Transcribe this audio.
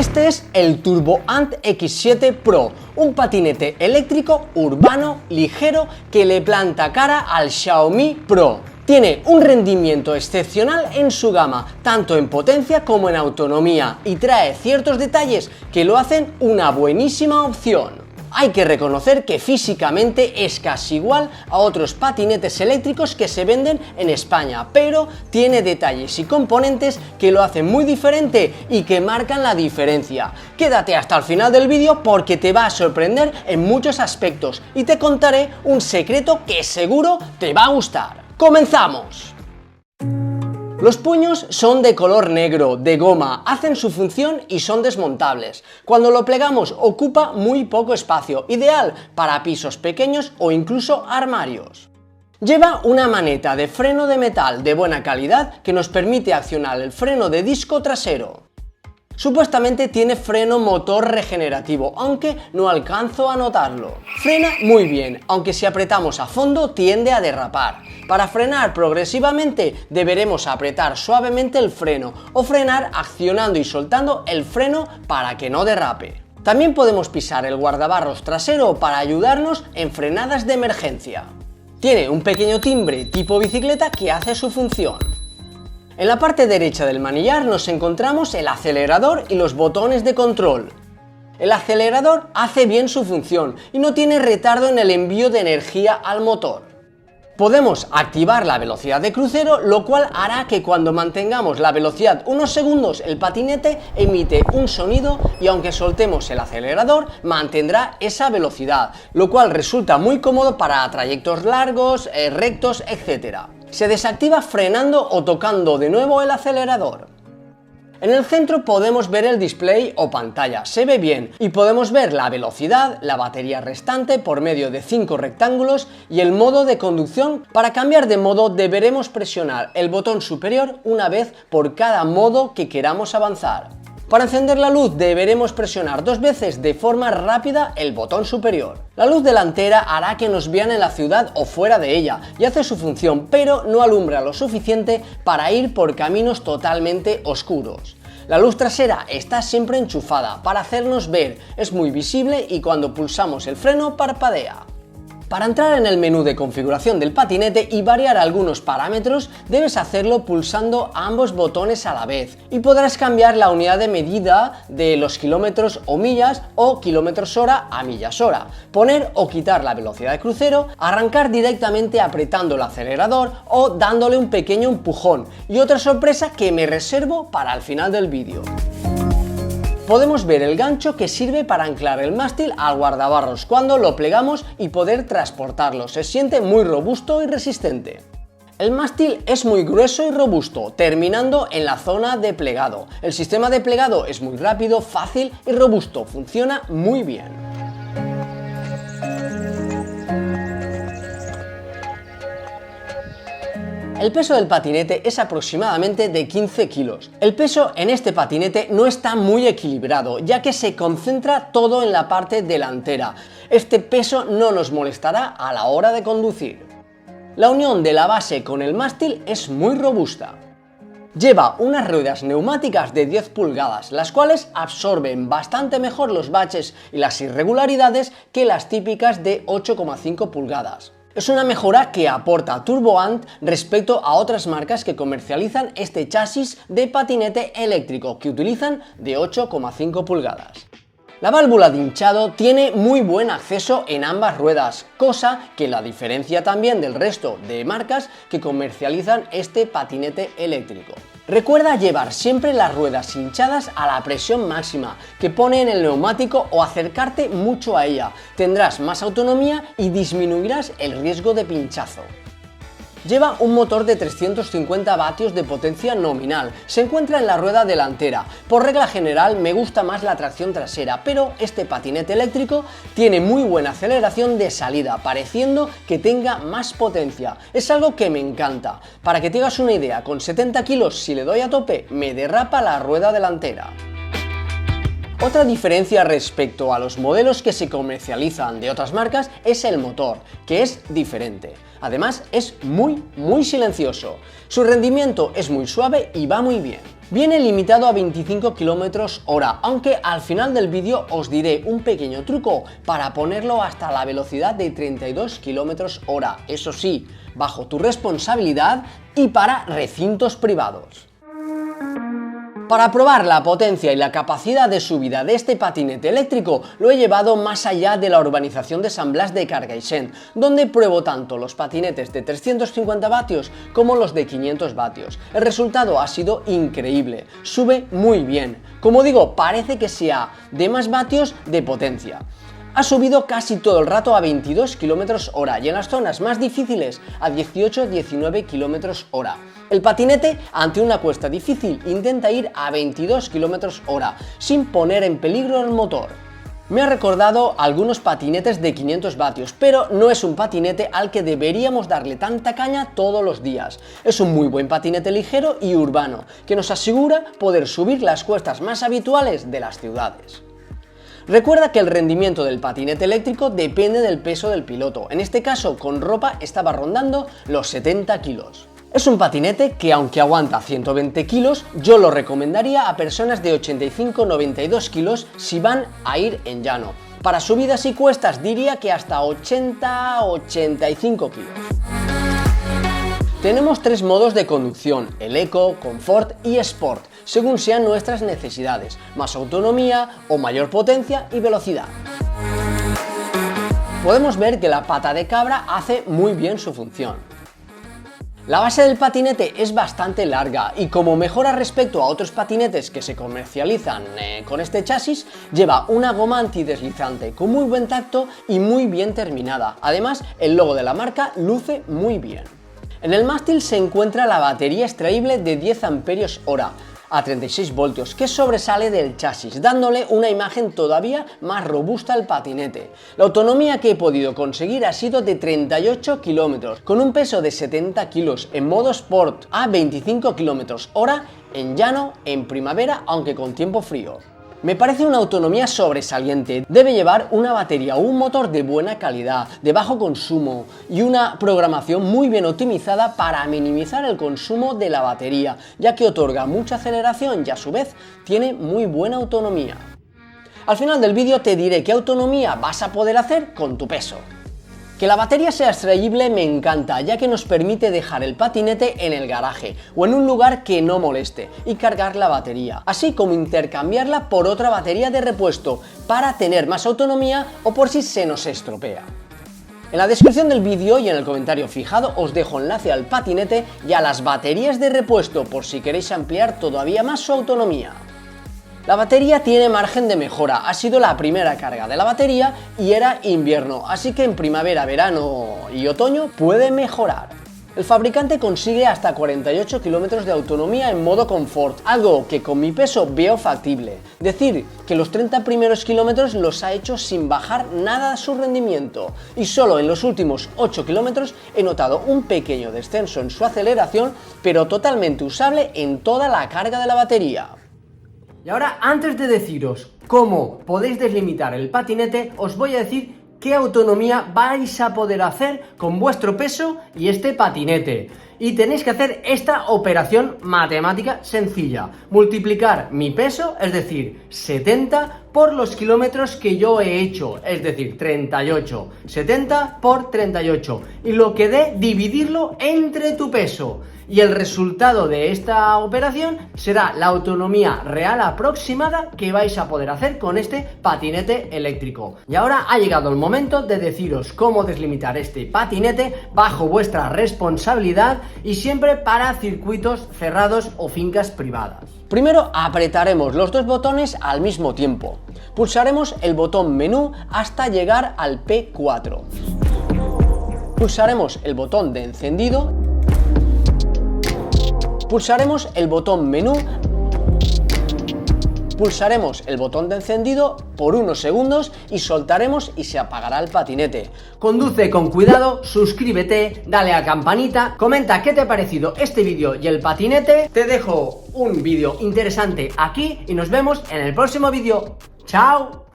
Este es el Turbo Ant X7 Pro, un patinete eléctrico urbano ligero que le planta cara al Xiaomi Pro. Tiene un rendimiento excepcional en su gama, tanto en potencia como en autonomía, y trae ciertos detalles que lo hacen una buenísima opción. Hay que reconocer que físicamente es casi igual a otros patinetes eléctricos que se venden en España, pero tiene detalles y componentes que lo hacen muy diferente y que marcan la diferencia. Quédate hasta el final del vídeo porque te va a sorprender en muchos aspectos y te contaré un secreto que seguro te va a gustar. ¡Comenzamos! Los puños son de color negro, de goma, hacen su función y son desmontables. Cuando lo plegamos ocupa muy poco espacio, ideal para pisos pequeños o incluso armarios. Lleva una maneta de freno de metal de buena calidad que nos permite accionar el freno de disco trasero. Supuestamente tiene freno motor regenerativo, aunque no alcanzo a notarlo. Frena muy bien, aunque si apretamos a fondo tiende a derrapar. Para frenar progresivamente deberemos apretar suavemente el freno o frenar accionando y soltando el freno para que no derrape. También podemos pisar el guardabarros trasero para ayudarnos en frenadas de emergencia. Tiene un pequeño timbre tipo bicicleta que hace su función. En la parte derecha del manillar nos encontramos el acelerador y los botones de control. El acelerador hace bien su función y no tiene retardo en el envío de energía al motor. Podemos activar la velocidad de crucero, lo cual hará que cuando mantengamos la velocidad unos segundos el patinete emite un sonido y aunque soltemos el acelerador mantendrá esa velocidad, lo cual resulta muy cómodo para trayectos largos, rectos, etc. Se desactiva frenando o tocando de nuevo el acelerador. En el centro podemos ver el display o pantalla, se ve bien, y podemos ver la velocidad, la batería restante por medio de 5 rectángulos y el modo de conducción. Para cambiar de modo deberemos presionar el botón superior una vez por cada modo que queramos avanzar. Para encender la luz deberemos presionar 2 veces de forma rápida el botón superior. La luz delantera hará que nos vean en la ciudad o fuera de ella y hace su función, pero no alumbra lo suficiente para ir por caminos totalmente oscuros. La luz trasera está siempre enchufada para hacernos ver, es muy visible y cuando pulsamos el freno parpadea. Para entrar en el menú de configuración del patinete y variar algunos parámetros, debes hacerlo pulsando ambos botones a la vez y podrás cambiar la unidad de medida de los kilómetros o millas o kilómetros hora a millas hora, poner o quitar la velocidad de crucero, arrancar directamente apretando el acelerador o dándole un pequeño empujón y otra sorpresa que me reservo para el final del vídeo. Podemos ver el gancho que sirve para anclar el mástil al guardabarros cuando lo plegamos y poder transportarlo. Se siente muy robusto y resistente. El mástil es muy grueso y robusto, terminando en la zona de plegado. El sistema de plegado es muy rápido, fácil y robusto, funciona muy bien. El peso del patinete es aproximadamente de 15 kilos. El peso en este patinete no está muy equilibrado, ya que se concentra todo en la parte delantera. Este peso no nos molestará a la hora de conducir. La unión de la base con el mástil es muy robusta. Lleva unas ruedas neumáticas de 10 pulgadas, las cuales absorben bastante mejor los baches y las irregularidades que las típicas de 8,5 pulgadas. Es una mejora que aporta Turbo Ant respecto a otras marcas que comercializan este chasis de patinete eléctrico que utilizan de 8,5 pulgadas. La válvula de hinchado tiene muy buen acceso en ambas ruedas, cosa que la diferencia también del resto de marcas que comercializan este patinete eléctrico. Recuerda llevar siempre las ruedas hinchadas a la presión máxima que pone en el neumático o acercarte mucho a ella. Tendrás más autonomía y disminuirás el riesgo de pinchazo. Lleva un motor de 350 vatios de potencia nominal, se encuentra en la rueda delantera. Por regla general me gusta más la tracción trasera, pero este patinete eléctrico tiene muy buena aceleración de salida, pareciendo que tenga más potencia. Es algo que me encanta. Para que te hagas una idea, con 70 kilos si le doy a tope, me derrapa la rueda delantera. Otra diferencia respecto a los modelos que se comercializan de otras marcas es el motor, que es diferente. Además, es muy silencioso. Su rendimiento es muy suave y va muy bien. Viene limitado a 25 km/h, aunque al final del vídeo os diré un pequeño truco para ponerlo hasta la velocidad de 32 km/h. Eso sí, bajo tu responsabilidad y para recintos privados. Para probar la potencia y la capacidad de subida de este patinete eléctrico, lo he llevado más allá de la urbanización de San Blas de Cargaixent, donde pruebo tanto los patinetes de 350 vatios como los de 500 vatios. El resultado ha sido increíble, sube muy bien. Como digo, parece que sea de más vatios de potencia. Ha subido casi todo el rato a 22 km/h y en las zonas más difíciles a 18-19 km/h. El patinete, ante una cuesta difícil, intenta ir a 22 km/h sin poner en peligro el motor. Me ha recordado algunos patinetes de 500 vatios, pero no es un patinete al que deberíamos darle tanta caña todos los días. Es un muy buen patinete ligero y urbano, que nos asegura poder subir las cuestas más habituales de las ciudades. Recuerda que el rendimiento del patinete eléctrico depende del peso del piloto. En este caso, con ropa estaba rondando los 70 kilos. Es un patinete que, aunque aguanta 120 kilos, yo lo recomendaría a personas de 85-92 kilos si van a ir en llano. Para subidas y cuestas diría que hasta 80-85 kilos. Tenemos tres modos de conducción: el Eco, Confort y Sport, según sean nuestras necesidades, más autonomía o mayor potencia y velocidad. Podemos ver que la pata de cabra hace muy bien su función. La base del patinete es bastante larga y como mejora respecto a otros patinetes que se comercializan con este chasis, lleva una goma antideslizante con muy buen tacto y muy bien terminada. Además, el logo de la marca luce muy bien. En el mástil se encuentra la batería extraíble de 10 amperios hora a 36 voltios que sobresale del chasis, dándole una imagen todavía más robusta al patinete. La autonomía que he podido conseguir ha sido de 38 kilómetros, con un peso de 70 kilos en modo Sport, a 25 km/h en llano en primavera, aunque con tiempo frío. Me parece una autonomía sobresaliente. Debe llevar una batería o un motor de buena calidad, de bajo consumo y una programación muy bien optimizada para minimizar el consumo de la batería, ya que otorga mucha aceleración y a su vez tiene muy buena autonomía. Al final del vídeo te diré qué autonomía vas a poder hacer con tu peso. Que la batería sea extraíble me encanta, ya que nos permite dejar el patinete en el garaje o en un lugar que no moleste y cargar la batería, así como intercambiarla por otra batería de repuesto para tener más autonomía o por si se nos estropea. En la descripción del vídeo y en el comentario fijado os dejo enlace al patinete y a las baterías de repuesto por si queréis ampliar todavía más su autonomía. La batería tiene margen de mejora, ha sido la primera carga de la batería y era invierno, así que en primavera, verano y otoño puede mejorar. El fabricante consigue hasta 48 km de autonomía en modo confort, algo que con mi peso veo factible. Decir que los 30 primeros kilómetros los ha hecho sin bajar nada su rendimiento y solo en los últimos 8 kilómetros he notado un pequeño descenso en su aceleración, pero totalmente usable en toda la carga de la batería. Y ahora, antes de deciros cómo podéis deslimitar el patinete, os voy a decir qué autonomía vais a poder hacer con vuestro peso y este patinete. Y tenéis que hacer esta operación matemática sencilla: multiplicar mi peso, es decir, 70, por los kilómetros que yo he hecho, es decir, 38. 70 por 38. Y lo que dé, dividirlo entre tu peso. Y el resultado de esta operación será la autonomía real aproximada que vais a poder hacer con este patinete eléctrico. Y ahora ha llegado el momento de deciros cómo deslimitar este patinete bajo vuestra responsabilidad y siempre para circuitos cerrados o fincas privadas. Primero apretaremos los dos botones al mismo tiempo. Pulsaremos el botón menú hasta llegar al P4. Pulsaremos el botón de encendido. Pulsaremos el botón menú. Pulsaremos el botón de encendido por unos segundos y soltaremos y se apagará el patinete. Conduce con cuidado, suscríbete, dale a campanita, comenta qué te ha parecido este vídeo y el patinete. Te dejo un vídeo interesante aquí y nos vemos en el próximo vídeo. ¡Chao!